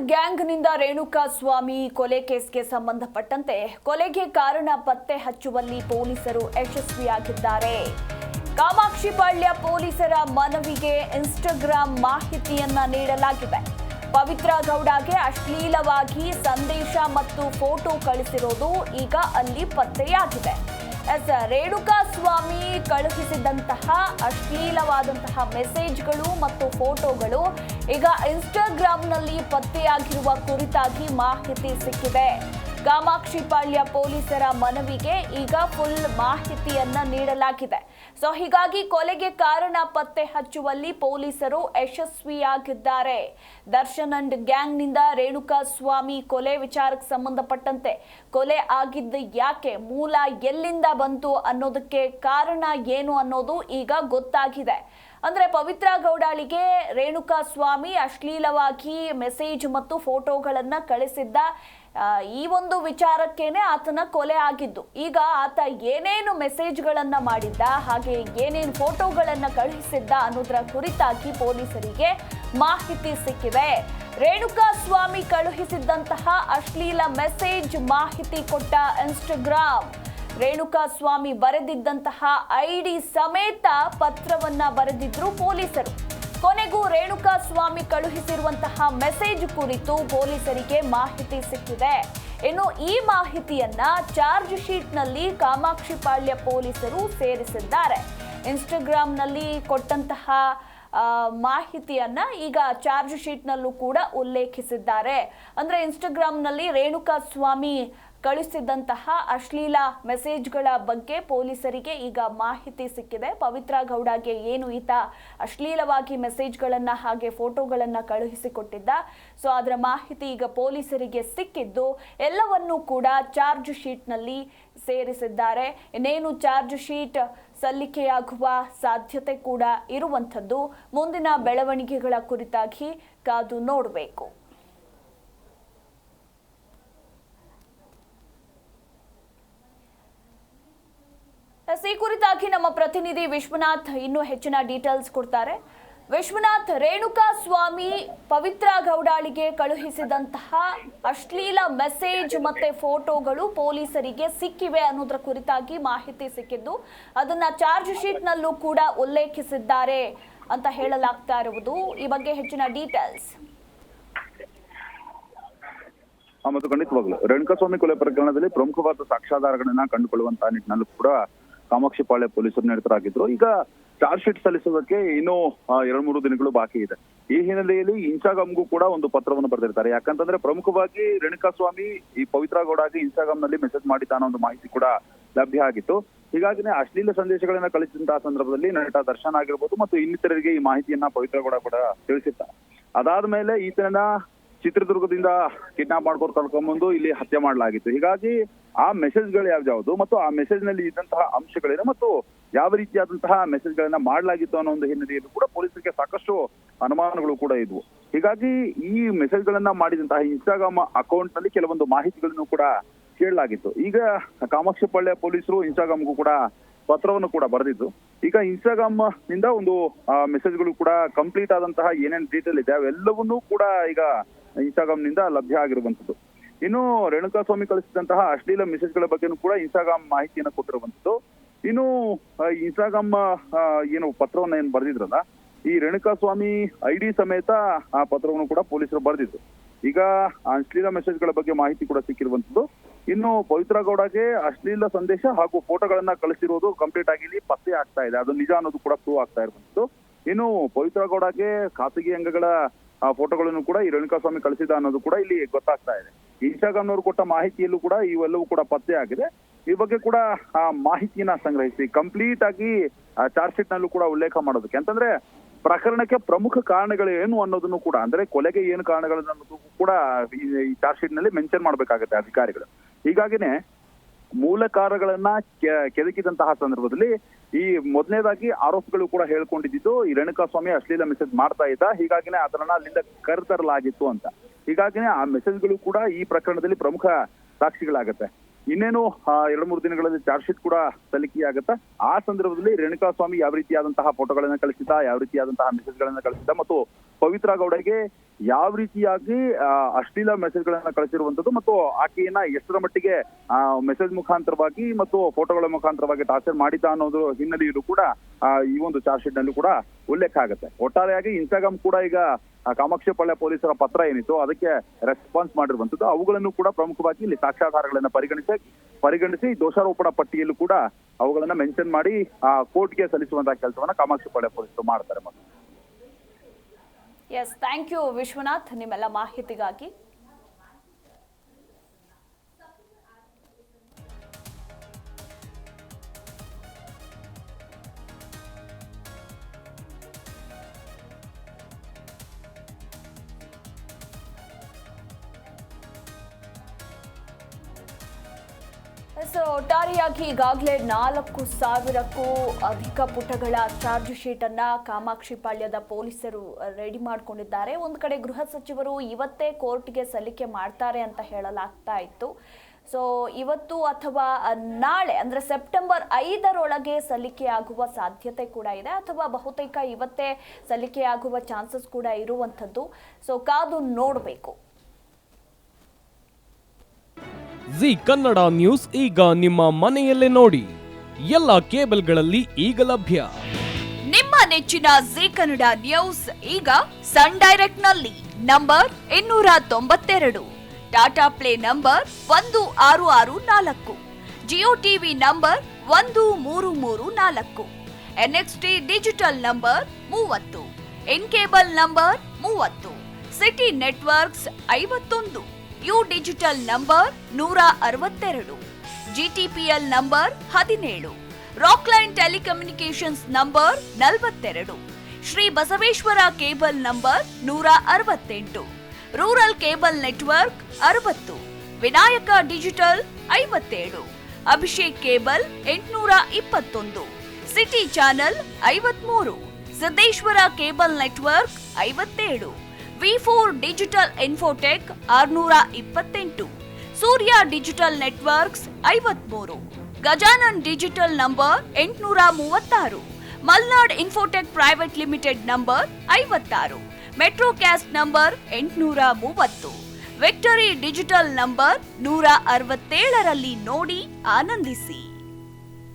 ಗ್ಯಾಂಗ್ನಿಂದ ರೇಣುಕಾ ಸ್ವಾಮಿ ಕೊಲೆ ಕೇಸ್ಗೆ ಸಂಬಂಧಪಟ್ಟಂತೆ ಕೊಲೆಗೆ ಕಾರಣ ಪತ್ತೆ ಹಚ್ಚುವಲ್ಲಿ ಪೊಲೀಸರು ಯಶಸ್ವಿಯಾಗಿದ್ದಾರೆ. ಕಾಮಾಕ್ಷಿಪಾಳ್ಯ ಪೊಲೀಸರ ಮನವಿಗೆ ಇನ್ಸ್ಟಾಗ್ರಾಂ ಮಾಹಿತಿಯನ್ನ ನೀಡಲಾಗಿದೆ. ಪವಿತ್ರ ಗೌಡಗೆ ಅಶ್ಲೀಲವಾಗಿ ಸಂದೇಶ ಮತ್ತು ಫೋಟೋ ಕಳಿಸಿರೋದು ಈಗ ಅಲ್ಲಿ ಪತ್ತೆಯಾಗಿದೆ. ರೇಣುಕಾ ಸ್ವಾಮಿ ಕಳುಹಿಸಿದಂತಹ ಅಶ್ಲೀಲವಾದಂತಹ ಮೆಸೇಜ್ಗಳು ಮತ್ತು ಫೋಟೋಗಳು ಈಗ ಇನ್ಸ್ಟಾಗ್ರಾಂನಲ್ಲಿ ಪತ್ತೆಯಾಗಿರುವ ಕುರಿತಾಗಿ ಮಾಹಿತಿ ಸಿಕ್ಕಿದೆ. ಕಾಮಾಕ್ಷಿಪಾಳ್ಯ ಪೊಲೀಸರ ಮನವಿಗೆ ಈಗ ಫುಲ್ ಮಾಹಿತಿಯನ್ನ ನೀಡಲಾಗಿದೆ. ಹೀಗಾಗಿ ಕೊಲೆಗೆ ಕಾರಣ ಪತ್ತೆ ಹಚ್ಚುವಲ್ಲಿ ಪೊಲೀಸರು ಯಶಸ್ವಿಯಾಗಿದ್ದಾರೆ. ದರ್ಶನ್ ಅಂಡ್ ಗ್ಯಾಂಗ್ನಿಂದ ರೇಣುಕಾ ಸ್ವಾಮಿ ಕೊಲೆ ವಿಚಾರಕ್ಕೆ ಸಂಬಂಧಪಟ್ಟಂತೆ ಕೊಲೆ ಆಗಿದ್ದು ಯಾಕೆ, ಮೂಲ ಎಲ್ಲಿಂದ ಬಂತು ಅನ್ನೋದಕ್ಕೆ ಕಾರಣ ಏನು ಅನ್ನೋದು ಈಗ ಗೊತ್ತಾಗಿದೆ. ಅಂದ್ರೆ ಪವಿತ್ರ ಗೌಡಳಿಗೆ ರೇಣುಕಾ ಸ್ವಾಮಿ ಅಶ್ಲೀಲವಾಗಿ ಮೆಸೇಜ್ ಮತ್ತು ಫೋಟೋಗಳನ್ನ ಕಳಿಸಿದ್ದ. ಈ ಒಂದು ವಿಚಾರಕ್ಕೇನೆ ಆತನ ಕೊಲೆ ಆಗಿದ್ದು. ಈಗ ಆತ ಏನೇನು ಮೆಸೇಜ್ಗಳನ್ನ ಮಾಡಿದ್ದ, ಹಾಗೆ ಏನೇನು ಫೋಟೋಗಳನ್ನ ಕಳುಹಿಸಿದ್ದ ಅನ್ನೋದರ ಕುರಿತಾಗಿ ಪೊಲೀಸರಿಗೆ ಮಾಹಿತಿ ಸಿಕ್ಕಿದೆ. ರೇಣುಕಾ ಸ್ವಾಮಿ ಕಳುಹಿಸಿದ್ದಂತಹ ಅಶ್ಲೀಲ ಮೆಸೇಜ್ ಮಾಹಿತಿ ಕೊಟ್ಟ ಇನ್ಸ್ಟಾಗ್ರಾಂ, ರೇಣುಕಾ ಸ್ವಾಮಿ ಬರೆದಿದ್ದಂತಹ ಐಡಿ ಸಮೇತ ಪತ್ರವನ್ನ ಬರೆದಿದ್ರು ಪೊಲೀಸರು. ಕೊನೆಗೂ ರೇಣುಕಾ ಸ್ವಾಮಿ ಕಳುಹಿಸಿರುವಂತಹ ಮೆಸೇಜ್ ಕುರಿತು ಪೊಲೀಸರಿಗೆ ಮಾಹಿತಿ ಸಿಕ್ಕಿದೆ. ಇನ್ನು ಈ ಮಾಹಿತಿಯನ್ನ ಚಾರ್ಜ್ ಶೀಟ್ನಲ್ಲಿ ಕಾಮಾಕ್ಷಿಪಾಳ್ಯ ಪೊಲೀಸರು ಸೇರಿಸಿದ್ದಾರೆ. ಇನ್ಸ್ಟಾಗ್ರಾಂನಲ್ಲಿ ಕೊಟ್ಟಂತಹ ಮಾಹಿತಿಯನ್ನ ಈಗ ಚಾರ್ಜ್ ಶೀಟ್ನಲ್ಲೂ ಕೂಡ ಉಲ್ಲೇಖಿಸಿದ್ದಾರೆ. ಅಂದ್ರೆ ಇನ್ಸ್ಟಾಗ್ರಾಂನಲ್ಲಿ ರೇಣುಕಾ ಸ್ವಾಮಿ ಕಳಿಸಿದಂತಹ ಅಶ್ಲೀಲ ಮೆಸೇಜ್ಗಳ ಬಗ್ಗೆ ಪೊಲೀಸರಿಗೆ ಈಗ ಮಾಹಿತಿ ಸಿಕ್ಕಿದೆ. ಪವಿತ್ರ ಗೌಡಗೆ ಏನು ಈತ ಅಶ್ಲೀಲವಾಗಿ ಮೆಸೇಜ್ಗಳನ್ನ ಹಾಗೆ ಫೋಟೋಗಳನ್ನ ಕಳುಹಿಸಿಕೊಟ್ಟಿದ್ದ, ಅದರ ಮಾಹಿತಿ ಈಗ ಪೊಲೀಸರಿಗೆ ಸಿಕ್ಕಿದ್ದು ಎಲ್ಲವನ್ನೂ ಕೂಡ ಚಾರ್ಜ್ ಶೀಟ್ನಲ್ಲಿ ಸೇರಿಸಿದ್ದಾರೆ. ಇನ್ನೇನು ಚಾರ್ಜ್ ಶೀಟ್ ಸಲ್ಲಿಕೆಯಾಗುವ ಸಾಧ್ಯತೆ ಕೂಡ ಇರುವಂಥದ್ದು. ಮುಂದಿನ ಬೆಳವಣಿಗೆಗಳ ಕುರಿತಾಗಿ ಕಾದು ನೋಡಬೇಕು. ಈ ಕುರಿತಾಗಿ ನಮ್ಮ ಪ್ರತಿನಿಧಿ ವಿಶ್ವನಾಥ್ ಇನ್ನೂ ಹೆಚ್ಚಿನ ಡೀಟೇಲ್ಸ್ ಕೊಡ್ತಾರೆ. ವಿಶ್ವನಾಥ್, ರೇಣುಕಾ ಸ್ವಾಮಿ ಪವಿತ್ರ ಗೌಡಳಿಗೆ ಕಳುಹಿಸಿದಂತಹ ಅಶ್ಲೀಲ ಮೆಸೇಜ್ ಮತ್ತೆ ಫೋಟೋಗಳು ಪೊಲೀಸರಿಗೆ ಸಿಕ್ಕಿವೆ ಅನ್ನೋದರ ಕುರಿತಾಗಿ ಮಾಹಿತಿ ಸಿಕ್ಕಿದ್ದು, ಅದನ್ನ ಚಾರ್ಜ್ ಶೀಟ್ ನಲ್ಲೂ ಕೂಡ ಉಲ್ಲೇಖಿಸಿದ್ದಾರೆ ಅಂತ ಹೇಳಲಾಗ್ತಾ ಇರುವುದು. ಈ ಬಗ್ಗೆ ಹೆಚ್ಚಿನ ಡೀಟೇಲ್ಸ್. ಮತ್ತು ಖಂಡಿತವಾಗ್ಲು ರೇಣುಕಾ ಸ್ವಾಮಿ ಕೊಲೆ ಪ್ರಕರಣದಲ್ಲಿ ಪ್ರಮುಖವಾದ ಸಾಕ್ಷ್ಯಾಧಾರಗಳನ್ನ ಕಂಡುಕೊಳ್ಳುವಂತಹ ನಿಟ್ಟಿನಲ್ಲೂ ಕೂಡ ಕಾಮಾಕ್ಷಿಪಾಳ್ಯ ಪೊಲೀಸರು ನಿರತರಾಗಿದ್ರು. ಈಗ ಚಾರ್ಜ್ ಶೀಟ್ ಸಲ್ಲಿಸೋದಕ್ಕೆ ಇನ್ನೂ 2-3 ದಿನಗಳು ಬಾಕಿ ಇದೆ. ಈ ಹಿನ್ನೆಲೆಯಲ್ಲಿ ಇನ್ಸ್ಟಾಗ್ರಾಮ್ಗೂ ಕೂಡ ಒಂದು ಪತ್ರವನ್ನು ಬರೆದಿರ್ತಾರೆ. ಯಾಕಂತಂದ್ರೆ ಪ್ರಮುಖವಾಗಿ ರೇಣುಕಾ ಸ್ವಾಮಿ ಈ ಪವಿತ್ರ ಗೌಡಗೆ ಇನ್ಸ್ಟಾಗ್ರಾಮ್ ನಲ್ಲಿ ಮೆಸೇಜ್ ಮಾಡಿದ್ದಾನ ಒಂದು ಮಾಹಿತಿ ಕೂಡ ಲಭ್ಯ ಆಗಿತ್ತು. ಹೀಗಾಗಿನೇ ಅಶ್ಲೀಲ ಸಂದೇಶಗಳನ್ನ ಕಳಿಸಿದಂತಹ ಸಂದರ್ಭದಲ್ಲಿ ನಟ ದರ್ಶನ್ ಆಗಿರ್ಬೋದು ಮತ್ತು ಇನ್ನಿತರರಿಗೆ ಈ ಮಾಹಿತಿಯನ್ನ ಪವಿತ್ರ ಗೌಡ ಕೂಡ ತಿಳಿಸಿರ್ತಾರೆ. ಅದಾದ್ಮೇಲೆ ಈತನ ಚಿತ್ರದುರ್ಗದಿಂದ ಕಿಡ್ನಾಪ್ ಮಾಡ್ಕೊಂಡು ಕರ್ಕೊಂಡ್ಬಂದು ಇಲ್ಲಿ ಹತ್ಯೆ ಮಾಡಲಾಗಿತ್ತು. ಹೀಗಾಗಿ ಆ ಮೆಸೇಜ್ಗಳು ಯಾವ್ಯಾವುದು ಮತ್ತು ಆ ಮೆಸೇಜ್ ನಲ್ಲಿ ಇದ್ದಂತಹ ಅಂಶಗಳೇನು ಮತ್ತು ಯಾವ ರೀತಿಯಾದಂತಹ ಮೆಸೇಜ್ ಗಳನ್ನ ಮಾಡಲಾಗಿತ್ತು ಅನ್ನೋ ಒಂದು ಹಿನ್ನೆಲೆಯಲ್ಲಿ ಕೂಡ ಪೊಲೀಸರಿಗೆ ಸಾಕಷ್ಟು ಅನುಮಾನಗಳು ಕೂಡ ಇದ್ವು. ಹೀಗಾಗಿ ಈ ಮೆಸೇಜ್ ಗಳನ್ನ ಮಾಡಿದಂತಹ ಇನ್ಸ್ಟಾಗ್ರಾಮ್ ಅಕೌಂಟ್ ನಲ್ಲಿ ಕೆಲವೊಂದು ಮಾಹಿತಿಗಳನ್ನು ಕೂಡ ಕೇಳಲಾಗಿತ್ತು. ಈಗ ಕಾಮಾಕ್ಷಿಪಾಳ್ಯ ಪೊಲೀಸರು ಇನ್ಸ್ಟಾಗ್ರಾಮ್ಗೂ ಕೂಡ ಪತ್ರವನ್ನು ಕೂಡ ಬರೆದಿದ್ದು, ಈಗ ಇನ್ಸ್ಟಾಗ್ರಾಮ್ ನಿಂದ ಒಂದು ಮೆಸೇಜ್ಗಳು ಕೂಡ ಕಂಪ್ಲೀಟ್ ಆದಂತಹ ಏನೇನು ಡೀಟೇಲ್ ಇದೆ ಅವೆಲ್ಲವನ್ನೂ ಕೂಡ ಈಗ ಇನ್ಸ್ಟಾಗ್ರಾಮ್ ನಿಂದ ಲಭ್ಯ ಆಗಿರುವಂತದ್ದು. ಇನ್ನು ರೇಣುಕಾ ಸ್ವಾಮಿ ಕಳಿಸಿದಂತಹ ಅಶ್ಲೀಲ ಮೆಸೇಜ್ಗಳ ಬಗ್ಗೆನೂ ಕೂಡ ಇನ್ಸ್ಟಾಗ್ರಾಮ್ ಮಾಹಿತಿಯನ್ನು ಕೊಟ್ಟಿರುವಂತದ್ದು. ಇನ್ನು ಇನ್ಸ್ಟಾಗ್ರಾಮ್ ಏನು ಪತ್ರವನ್ನ ಏನ್ ಬರೆದಿದ್ರಲ್ಲ, ಈ ರೇಣುಕಾ ಸ್ವಾಮಿ ಐಡಿ ಸಮೇತ ಆ ಪತ್ರವನ್ನು ಕೂಡ ಪೊಲೀಸರು ಬರೆದಿದ್ರು. ಈಗ ಅಶ್ಲೀಲ ಮೆಸೇಜ್ಗಳ ಬಗ್ಗೆ ಮಾಹಿತಿ ಕೂಡ ಸಿಕ್ಕಿರುವಂತದ್ದು. ಇನ್ನು ಪವಿತ್ರ ಗೌಡಗೆ ಅಶ್ಲೀಲ ಸಂದೇಶ ಹಾಗೂ ಫೋಟೋಗಳನ್ನ ಕಳಿಸಿರೋದು ಕಂಪ್ಲೀಟ್ ಆಗಿ ಇಲ್ಲಿ ಪತ್ತೆ ಆಗ್ತಾ ಇದೆ. ಅದು ನಿಜ ಅನ್ನೋದು ಕೂಡ ಪ್ರೂವ್ ಆಗ್ತಾ ಇರುವಂತದ್ದು. ಇನ್ನು ಪವಿತ್ರ ಗೌಡಗೆ ಖಾಸಗಿ ಅಂಗಗಳ ಫೋಟೋಗಳನ್ನು ಕೂಡ ಈ ರೇಣುಕಾ ಸ್ವಾಮಿ ಕಳಿಸಿದ ಅನ್ನೋದು ಕೂಡ ಇಲ್ಲಿ ಗೊತ್ತಾಗ್ತಾ ಇದೆ. ಇನ್ಸ್ಟಾಗ್ರಾಮ್ನವರು ಕೊಟ್ಟ ಮಾಹಿತಿಯಲ್ಲೂ ಕೂಡ ಇವೆಲ್ಲವೂ ಕೂಡ ಪತ್ತೆ ಆಗಿದೆ. ಈ ಬಗ್ಗೆ ಕೂಡ ಆ ಮಾಹಿತಿಯನ್ನ ಸಂಗ್ರಹಿಸಿ ಕಂಪ್ಲೀಟ್ ಆಗಿ ಚಾರ್ಜ್ ಶೀಟ್ ನಲ್ಲೂ ಕೂಡ ಉಲ್ಲೇಖ ಮಾಡೋದಕ್ಕೆ, ಅಂತಂದ್ರೆ ಪ್ರಕರಣಕ್ಕೆ ಪ್ರಮುಖ ಕಾರಣಗಳು ಏನು ಅನ್ನೋದನ್ನು ಕೂಡ, ಅಂದ್ರೆ ಕೊಲೆಗೆ ಏನು ಕಾರಣಗಳನ್ನೋದು ಕೂಡ ಈ ಚಾರ್ಜ್ ಶೀಟ್ ನಲ್ಲಿ ಮೆನ್ಷನ್ ಮಾಡ್ಬೇಕಾಗತ್ತೆ ಅಧಿಕಾರಿಗಳು. ಹೀಗಾಗಿನೇ ಮೂಲ ಕಾರಣಗಳನ್ನ ಕೆದಕಿದಂತಹ ಸಂದರ್ಭದಲ್ಲಿ ಈ ಮೊದಲನೇದಾಗಿ ಆರೋಪಿಗಳು ಕೂಡ ಹೇಳ್ಕೊಂಡಿದ್ದು ಈ ರೇಣುಕಾ ಸ್ವಾಮಿ ಅಶ್ಲೀಲ ಮೆಸೇಜ್ ಮಾಡ್ತಾ ಇದ್ದ, ಹೀಗಾಗಿನೇ ಅದನ್ನ ಅಲ್ಲಿಂದ ಕರೆತರಲಾಗಿತ್ತು ಅಂತ. ಹೀಗಾಗಿನೇ ಆ ಮೆಸೇಜ್ಗಳು ಕೂಡ ಈ ಪ್ರಕರಣದಲ್ಲಿ ಪ್ರಮುಖ ಸಾಕ್ಷಿಗಳಾಗತ್ತೆ. ಇನ್ನೇನು 2-3 ದಿನಗಳಲ್ಲಿ ಚಾರ್ಜ್ ಶೀಟ್ ಕೂಡ ಸಲ್ಲಿಕೆಯಾಗತ್ತೆ. ಆ ಸಂದರ್ಭದಲ್ಲಿ ರೇಣುಕಾ ಸ್ವಾಮಿ ಯಾವ ರೀತಿಯಾದಂತಹ ಫೋಟೋಗಳನ್ನ ಕಳಿಸಿದ್ದ, ಯಾವ ರೀತಿಯಾದಂತಹ ಮೆಸೇಜ್ಗಳನ್ನ ಕಳಿಸಿದ್ದ ಮತ್ತು ಪವಿತ್ರ ಗೌಡಗೆ ಯಾವ ರೀತಿಯಾಗಿ ಅಶ್ಲೀಲ ಮೆಸೇಜ್ಗಳನ್ನ ಕಳಿಸಿರುವಂತದ್ದು ಮತ್ತು ಆಕೆಯನ್ನ ಎಷ್ಟರ ಮಟ್ಟಿಗೆ ಮೆಸೇಜ್ ಮುಖಾಂತರವಾಗಿ ಮತ್ತು ಫೋಟೋಗಳ ಮುಖಾಂತರವಾಗಿ ಟಾರ್ಚರ್ ಮಾಡಿದ್ದ ಅನ್ನೋದು ಹಿನ್ನೆಲೆಯಲ್ಲೂ ಕೂಡ ಈ ಒಂದು ಚಾರ್ಜ್ ಶೀಟ್ ನಲ್ಲೂ ಕೂಡ ಉಲ್ಲೇಖ ಆಗುತ್ತೆ. ಒಟ್ಟಾರೆಯಾಗಿ ಇನ್ಸ್ಟಾಗ್ರಾಮ್ ಕೂಡ ಈಗ ಕಾಮಾಕ್ಷಿಪಾಳ್ಯ ಪೊಲೀಸರ ಪತ್ರ ಏನಿತ್ತು ಅದಕ್ಕೆ ರೆಸ್ಪಾನ್ಸ್ ಮಾಡಿರುವಂತದ್ದು. ಅವುಗಳನ್ನು ಕೂಡ ಪ್ರಮುಖವಾಗಿ ಇಲ್ಲಿ ಸಾಕ್ಷ್ಯಾಧಾರಗಳನ್ನ ಪರಿಗಣಿಸಿ ದೋಷಾರೋಪಣಾ ಪಟ್ಟಿಯಲ್ಲೂ ಕೂಡ ಅವುಗಳನ್ನ ಮೆನ್ಷನ್ ಮಾಡಿ ಕೋರ್ಟ್ಗೆ ಸಲ್ಲಿಸುವಂತಹ ಕೆಲಸವನ್ನ ಕಾಮಾಕ್ಷಿಪಾಳ್ಯ ಪೊಲೀಸರು ಮಾಡ್ತಾರೆ. ಎಸ್, ಥ್ಯಾಂಕ್ ಯು ವಿಶ್ವನಾಥ್ ನಿಮ್ಮೆಲ್ಲ ಮಾಹಿತಿಗಾಗಿ. ಒಟ್ಟಾರೆಯಾಗಿ ಈಗಾಗಲೇ 4,000ಕ್ಕೂ ಅಧಿಕ ಪುಟಗಳ ಚಾರ್ಜ್ ಶೀಟ್ ಅನ್ನ ಕಾಮಾಕ್ಷಿಪಾಳ್ಯದ ಪೊಲೀಸರು ರೆಡಿ ಮಾಡಿಕೊಂಡಿದ್ದಾರೆ. ಒಂದು ಕಡೆ ಗೃಹ ಸಚಿವರು ಇವತ್ತೇ ಕೋರ್ಟ್ಗೆ ಸಲ್ಲಿಕೆ ಮಾಡ್ತಾರೆ ಅಂತ ಹೇಳಲಾಗ್ತಾ ಇತ್ತು. ಸೊ ಇವತ್ತು ಅಥವಾ ನಾಳೆ ಅಂದ್ರೆ ಸೆಪ್ಟೆಂಬರ್ 5ರೊಳಗೆ ಸಲ್ಲಿಕೆ ಆಗುವ ಸಾಧ್ಯತೆ ಕೂಡ ಇದೆ, ಅಥವಾ ಬಹುತೇಕ ಇವತ್ತೇ ಸಲ್ಲಿಕೆ ಆಗುವ ಚಾನ್ಸಸ್ ಕೂಡ ಇರುವಂಥದ್ದು. ಸೊ ಕಾದು ನೋಡಬೇಕು. ಜಿ ಕನ್ನಡ ನ್ಯೂಸ್ ಈಗ ನಿಮ್ಮ ಮನೆಯಲ್ಲೇ ನೋಡಿ. ಎಲ್ಲ ಕೇಬಲ್ಗಳಲ್ಲಿ ಈಗ ಲಭ್ಯ. ನಿಮ್ಮ ನೆಚ್ಚಿನ ಜಿ ಕನ್ನಡ ನ್ಯೂಸ್ ಈಗ ಸನ್ ಡೈರೆಕ್ಟ್ ನಲ್ಲಿ number 292, Tata play number 1664, Jio TV number 1334, NXT digital number 30, in cable number 30, city networks 51, U digital number 162, GTPL number 17, Rockline telecommunications number 42, Shri Basaveshwara cable number 168, rural cable network 60, Vinayaka digital 57, Abhishek cable 821, city channel 53, Siddeshwara cable network 57, V4 digital Infotech 628, Surya digital networks 53, Gajanan digital number 836, Malnad Infotech private limited number 56, Metrocast number 830, Victory Digital number 167ರಲ್ಲಿ ನೋಡಿ ಆನಂದಿಸಿ.